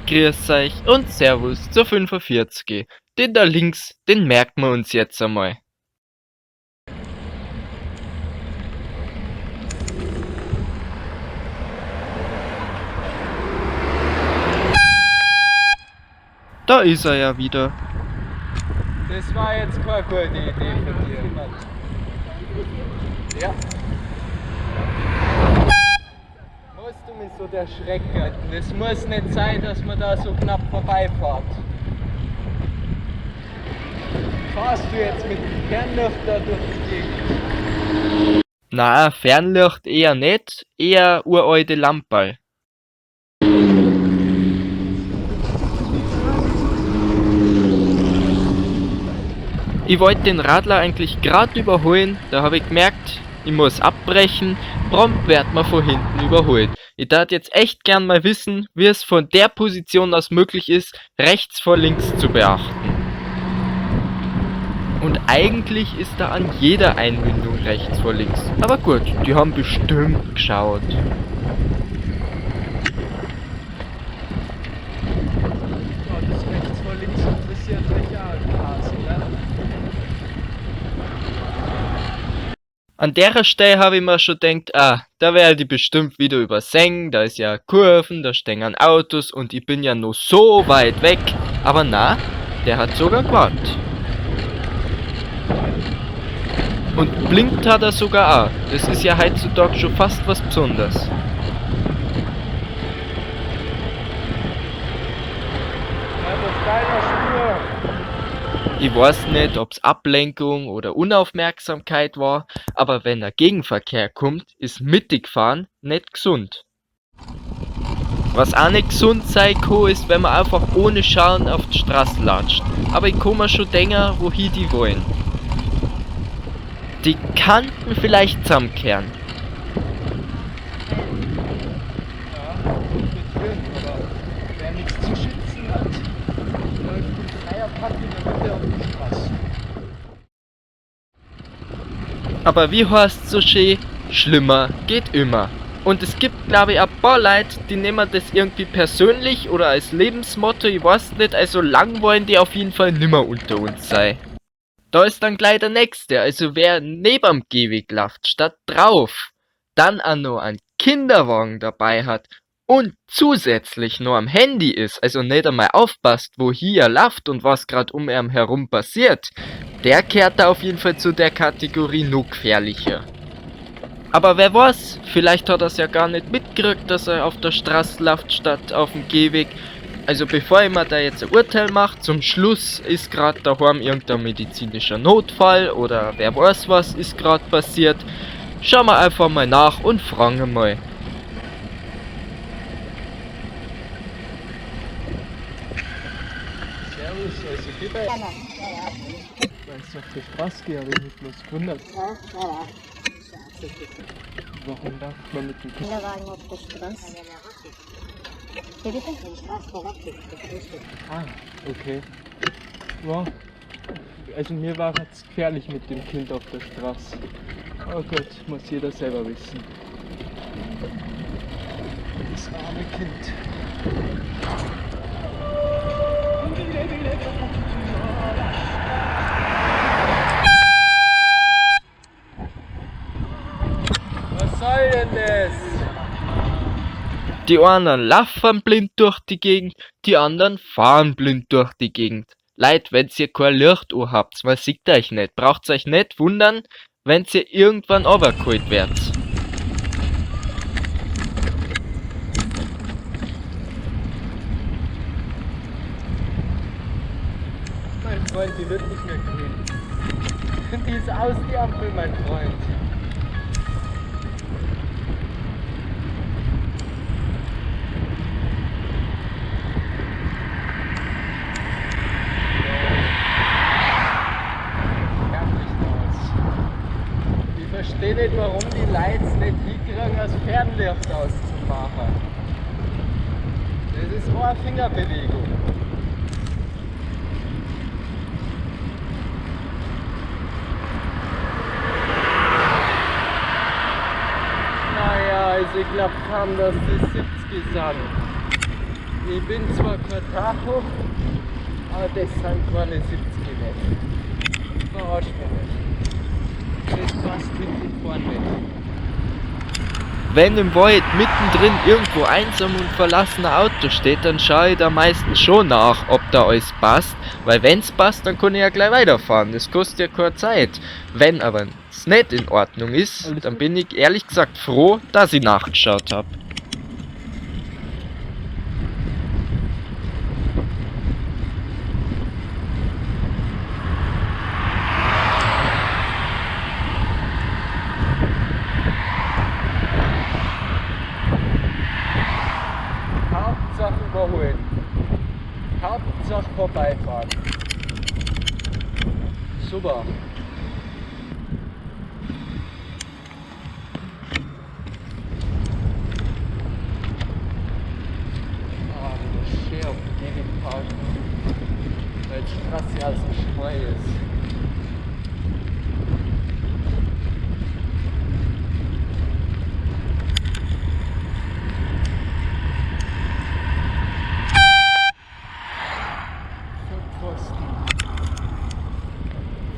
Grüß euch und Servus zur 45. Den da links, den merken wir uns jetzt einmal. Da ist er ja wieder. Das war jetzt keine gute Idee von dir. Ja. Musst du mich so erschrecken? Das muss nicht sein, dass man da so knapp vorbeifährt. Fahrst du jetzt mit dem Fernlüfter durch die Gegend? Na, Fernlicht eher nicht, eher uralte Lamperl. Ich wollte den Radler eigentlich grad überholen, da habe ich gemerkt, ich muss abbrechen, prompt wird man von hinten überholt. Ich darf jetzt echt gern mal wissen, wie es von der Position aus möglich ist, rechts vor links zu beachten. Und eigentlich ist da an jeder Einmündung rechts vor links. Aber gut, die haben bestimmt geschaut. Oh, das rechts vor links interessiert euch auch, Hase, ne? An der Stelle habe ich mir schon gedacht, da werde ich bestimmt wieder übersehen, da ist ja Kurven, da stehen Autos und ich bin ja noch so weit weg. Aber na, der hat sogar gewartet. Und blinkt hat er sogar auch. Das ist ja heutzutage schon fast was Besonderes. Ich weiß nicht, ob's Ablenkung oder Unaufmerksamkeit war, aber wenn ein Gegenverkehr kommt, ist mittig fahren nicht gesund. Was auch nicht gesund sein kann, ist, wenn man einfach ohne Schauen auf die Straße latscht. Aber ich kann mir schon denken, wohin die wollen. Die kannten vielleicht zusammenkehren. Ja, bestimmt, aber wer nichts zu schützen hat, läuft mit freier Pack in der Mitte auf die Straße. Aber wie heißt so schön, schlimmer geht immer. Und es gibt, glaube ich, ein paar Leute, die nehmen das irgendwie persönlich oder als Lebensmotto, ich weiß nicht, also lang wollen die auf jeden Fall nimmer unter uns sein. Da ist dann gleich der nächste, also wer neben'm Gehweg läuft, statt drauf, dann auch noch einen Kinderwagen dabei hat und zusätzlich noch am Handy ist, also nicht einmal aufpasst, wo hier er läuft und was grad um ihn herum passiert, der kehrt da auf jeden Fall zu der Kategorie noch gefährlicher. Aber wer weiß, vielleicht hat er's ja gar nicht mitgekriegt, dass er auf der Straße läuft statt auf dem Gehweg. Also bevor ich mir da jetzt ein Urteil mache, zum Schluss ist gerade daheim irgendein medizinischer Notfall oder wer weiß was ist gerade passiert. Schauen wir einfach mal nach und fragen mal. Servus, also geht er. Weil es auf der Straße geht, habe ich mich bloß gewundert. Warum darf man mit dem Kind? Kinderwagen auf der Straße. Wie bitte? Die Straße war weg, das ist richtig. Ah, okay. Ja, also mir war es gefährlich mit dem Kind auf der Straße. Oh Gott, muss jeder selber wissen. Das arme Kind. Was soll denn das? Die einen laufen blind durch die Gegend, die anderen fahren blind durch die Gegend. Leute, wenn's ihr kein Licht habt, man sieht euch nicht, braucht's euch nicht wundern, wenn's ihr irgendwann runtergeholt werdet. Mein Freund, die wird nicht mehr grün. Die ist aus, die Ampel, mein Freund. Ich verstehe nicht, warum die Leute es nicht hinkriegen, das Fernlicht auszumachen. Das ist nur eine Fingerbewegung. Naja, also ich glaube kaum, dass das 70 sind. Ich bin zwar kein Tacho, aber das sind keine 70 nicht. Verarscht mich nicht. Das passt hinten vorne nicht. Wenn im Wald mittendrin irgendwo einsam und verlassen ein Auto steht, dann schaue ich da meistens schon nach, ob da alles passt. Weil wenn's passt, dann kann ich ja gleich weiterfahren. Das kostet ja keine Zeit. Wenn aber es nicht in Ordnung ist, dann bin ich ehrlich gesagt froh, dass ich nachgeschaut habe. Hauptsache überholen. Hauptsache vorbeifahren. Super. Ah, das ist schön auf die Gegend parken. Weil die Straße ja so schmal ist.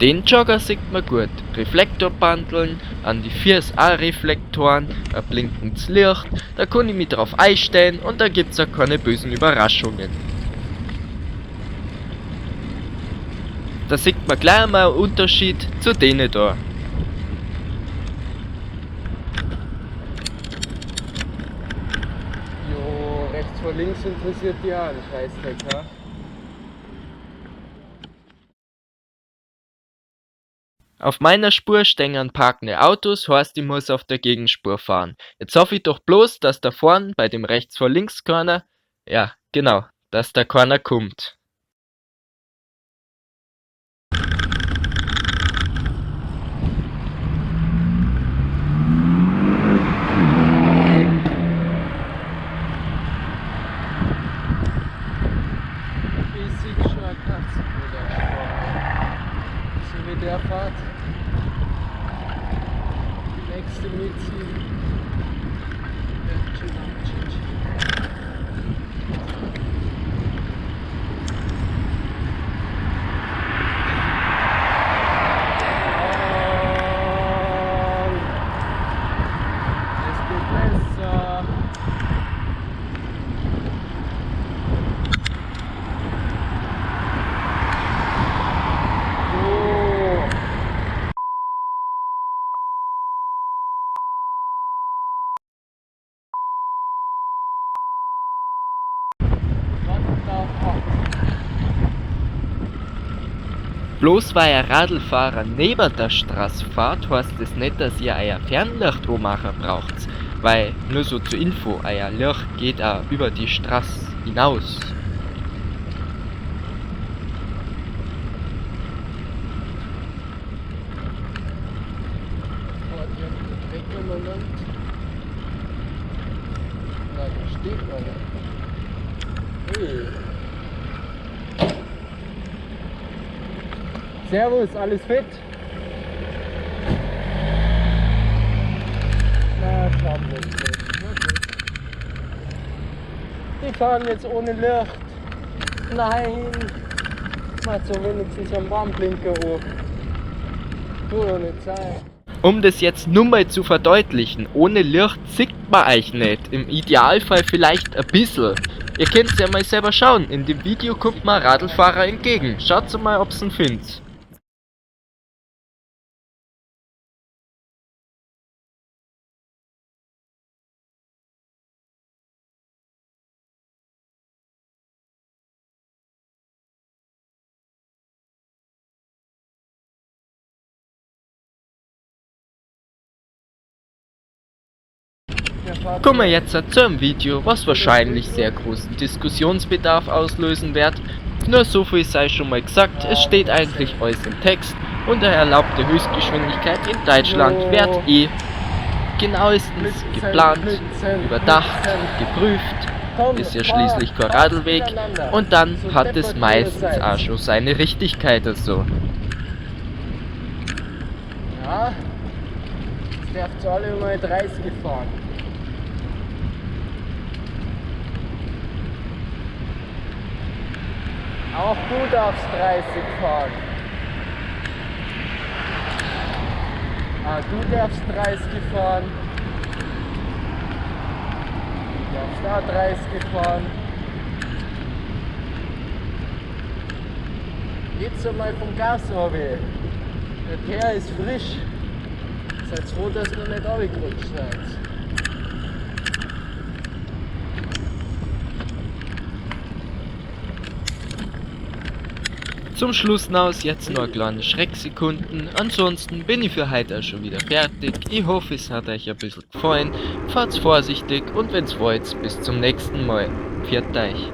Den Jogger sieht man gut. Reflektorbandeln, an die 4 A-Reflektoren, ein blinkendes Licht, da kann ich mich drauf einstellen und da gibt's auch keine bösen Überraschungen. Da sieht man gleich mal einen Unterschied zu denen da. Jo, rechts vor links interessiert die auch einen Scheißdreck, ha? Auf meiner Spur stehen parkende Autos, heißt ich muss auf der Gegenspur fahren. Jetzt hoffe ich doch bloß, dass da vorn bei dem rechts vor links Corner, ja genau, dass da keiner kommt. Ich sehe schon eine Katze vor der Straße. So wie der fährt. Die nächste mitziehen. Ja, chill. Es geht besser. Oh. Bloß weil ein Radlfahrer neben der Straße fährt, heißt das nicht, dass ihr euer Fernlicht anmachen braucht. Weil, nur so zur Info, euer Licht geht auch über die Straße hinaus. Oh, die haben den Dreck umeinander. Na, da steht einer. Hey. Servus, alles fit? Na, schaut nicht fit. Die fahren jetzt ohne Licht. Nein. Mach so wenigstens am Warnblinker hoch. Tu doch nicht sein. Um das jetzt nur mal zu verdeutlichen, ohne Licht sieht man euch nicht. Im Idealfall vielleicht ein bisschen. Ihr könnt's ja mal selber schauen, in dem Video kommt mal ein Radlfahrer entgegen. Schaut mal, ob's ihn findet. Kommen wir jetzt zum Video, was wahrscheinlich sehr großen Diskussionsbedarf auslösen wird. Nur so viel sei schon mal gesagt, es steht eigentlich alles im Text und eine erlaubte Höchstgeschwindigkeit in Deutschland wird genauestens geplant, überdacht, geprüft, ist ja schließlich kein Radlweg und dann hat es meistens auch schon seine Richtigkeit also. Ja, jetzt darfst du alle mal 30 fahren. Auch du darfst 30 fahren. Du darfst 30 fahren. Du darfst da 30 fahren. Jetzt einmal vom Gas runter. Der Teer ist frisch. Seid froh, dass ihr noch nicht runtergerutscht seid. Zum Schluss naus jetzt noch kleine Schrecksekunden. Ansonsten bin ich für heute auch schon wieder fertig. Ich hoffe, es hat euch ein bisschen gefallen. Fahrt's vorsichtig und wenn's wollt, bis zum nächsten Mal. Pfiat euch.